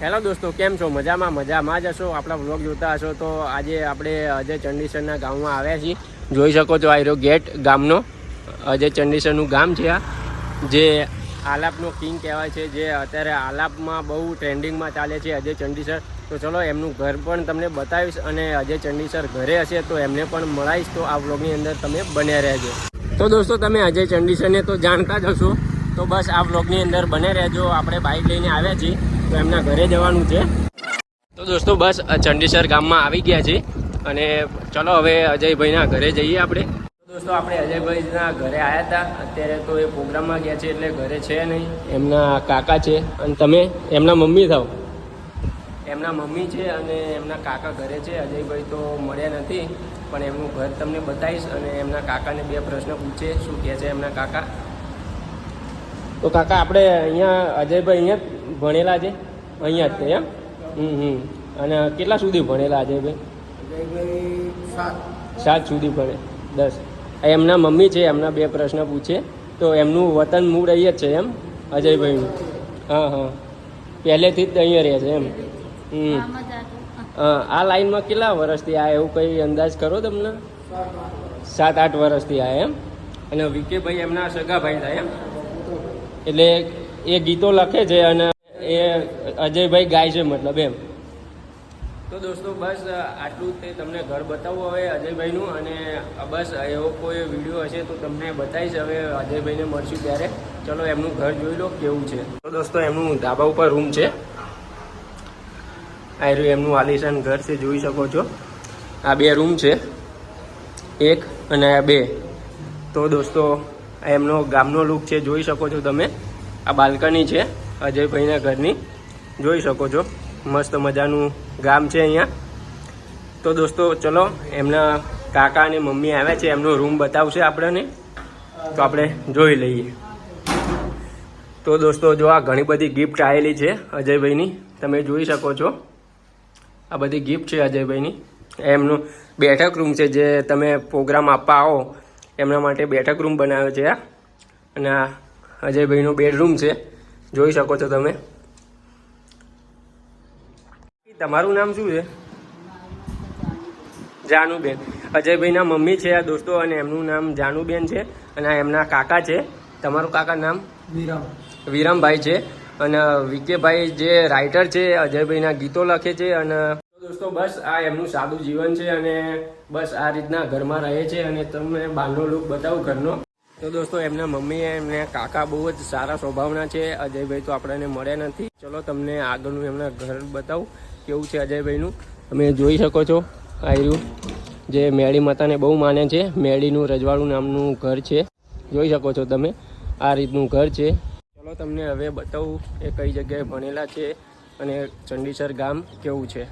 Hello દોસ્તો, કેમ છો? મજામાં જ હશો? આપણા વ્લોગ જોતા હશો. તો આજે આપણે અજય ચંડીસરના ગામમાં આવ્યા છીએ. જોઈ શકો છો, આ ગેટ ગામનો અજય ચંડીસરનું ગામ છે. આ જે આલાપનો કિંગ કહેવાય છે, જે અત્યારે આલાપમાં બહુ ટ્રેન્ડિંગમાં ચાલે છે અજય ચંડીસર. તો ચલો એમનું ઘર પણ તમને બતાવીશ અને અજય ચંડીસર ઘરે હશે તો એમને પણ મળાવીશ. તો આ વ્લોગની અંદર તમે બન્યા રહેજો. તો દોસ્તો, તમે અજય ચંડીસરને તો જાણતા જ હશો, તો બસ આ વ્લોગની અંદર બને રહેજો. આપણે બાઇક લઈને આવ્યા છીએ તો એમના ઘરે જવાનું છે. તો દોસ્તો, બસ ચંડીસર ગામમાં આવી ગયા છીએ અને ચલો હવે અજયભાઈના ઘરે જઈએ આપણે. દોસ્તો, આપણે અજયભાઈના ઘરે આવ્યા હતા. અત્યારે તો એ પ્રોગ્રામમાં ગયા છે એટલે ઘરે છે નહીં. એમના કાકા છે અને તમે એમના મમ્મી થાવ. એમના મમ્મી છે અને એમના કાકા ઘરે છે. અજયભાઈ તો મળ્યા નથી, પણ એમનું ઘર તમને બતાવીશ અને એમના કાકાને બે પ્રશ્ન પૂછે શું કહે છે એમના કાકા. તો કાકા, આપણે અહીંયા અજયભાઈ અહીંયા ભણેલા છે? અહીંયા જ છે એમ? અને કેટલા સુધી ભણેલા અજયભાઈ? 7 સુધી ભણે. 10. એમના મમ્મી છે, એમના બે પ્રશ્ન પૂછે. તો એમનું વતન મૂળ અહીંયા જ છે એમ અજયભાઈનું? હા, પહેલેથી જ અહીંયા રહે છે એમ? આ લાઈનમાં કેટલા વર્ષથી આ એવું કંઈ અંદાજ કરો તમને? 7-8 વર્ષથી આ એમ? અને વિકેભાઈ એમના સગાભાઈ થાય એમ? એટલે એ ગીતો લખે છે અને એ અજયભાઈ ગાય છે મતલબ એમ. તો દોસ્તો, બસ આટલું તે તમને ઘર બતાવવું હવે અજયભાઈનું. અને બસ એવો કોઈ વિડીયો હશે તો તમને બતાવીશ. હવે અજયભાઈને મળશું ત્યારે. ચલો એમનું ઘર જોઈ લો કેવું છે. તો દોસ્તો, એમનું ધાબા ઉપર રૂમ છે. આ રહ્યું એમનું આલિશાન ઘર છે, જોઈ શકો છો. આ 2 રૂમ છે, 1 અને 2. તો દોસ્તો, એમનો ગામનો લુક છે, જોઈ શકો છો તમે. આ બાલ્કની છે અજયભાઈના ઘરની, જોઈ શકો છો. મસ્ત મજાનું ગામ છે અહીંયા. તો દોસ્તો, ચલો એમના કાકા અને મમ્મી આવ્યા છે, એમનો રૂમ બતાવશે આપણને. તો આપણે જોઈ લઈએ. તો દોસ્તો, જો આ ઘણી બધી ગિફ્ટ આવેલી છે અજયભાઈની, તમે જોઈ શકો છો. આ બધી ગિફ્ટ છે અજયભાઈની. એમનું બેઠક રૂમ છે, જે તમે પ્રોગ્રામ આપવા આવો એમના માટે બેઠક રૂમ બનાવ્યો છે. અને આ અજયભાઈનો બેડરૂમ છે, જોઈ શકો છો તમે. તમારું નામ શું છે? જાનુબેન. અજયભાઈના મમ્મી છે આ દોસ્તો, અને એમનું નામ જાનુબેન છે. અને એમના કાકા છે. તમારું કાકા નામ? વિરમભાઈ છે. અને વિકેભાઈ જે રાઇટર છે, અજયભાઈના ગીતો લખે છે. અને દોસ્તો, બસ આ એમનું સાદું જીવન છે અને બસ આ રીતના ઘરમાં રહે છે. અને તમને બહારનો લુક બતાવું ઘરનો. તો દોસ્તો, એમના મમ્મી એમને કાકા બહુ જ સારા સ્વભાવના છે. અજયભાઈ તો આપણને મળ્યા નથી. ચલો તમને આગળનું એમના ઘર બતાવું કેવું છે અજયભાઈનું. તમે જોઈ શકો છો. આ રહ્યું જે મેળી માતાને બહુ માને છે, મેળીનું રજવાડું નામનું ઘર છે, જોઈ શકો છો તમે. આ રીતનું ઘર છે. ચલો તમને હવે બતાવું એ કઈ જગ્યાએ ભણેલા છે અને ચંડીસર ગામ કેવું છે.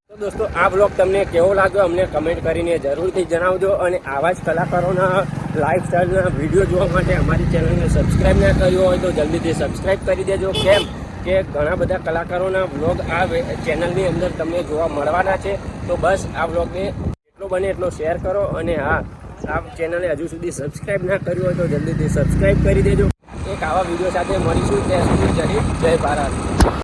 તો દોસ્તો, આ બ્લોગ તમને કેવો લાગ્યો અમને કમેન્ટ કરીને જરૂરથી જણાવજો. અને આવા જ કલાકારોના લાઈફસ્ટાઈલના વિડીયો જોવા માટે અમારી ચેનલને સબસ્ક્રાઈબ ના કર્યો હોય તો જલ્દીથી સબસ્ક્રાઈબ કરી દેજો. કેમ કે ઘણા બધા કલાકારોના બ્લોગ આ ચેનલની અંદર તમને જોવા મળવાના છે. તો બસ આ બ્લોગને જેટલો બને એટલો શેર કરો. અને હા, આ ચેનલને હજુ સુધી સબસ્ક્રાઈબ ના કર્યું હોય તો જલ્દીથી સબસ્ક્રાઈબ કરી દેજો. એક આવા વિડીયો સાથે મળીશું. ત્યાં સુધી જય ભારત.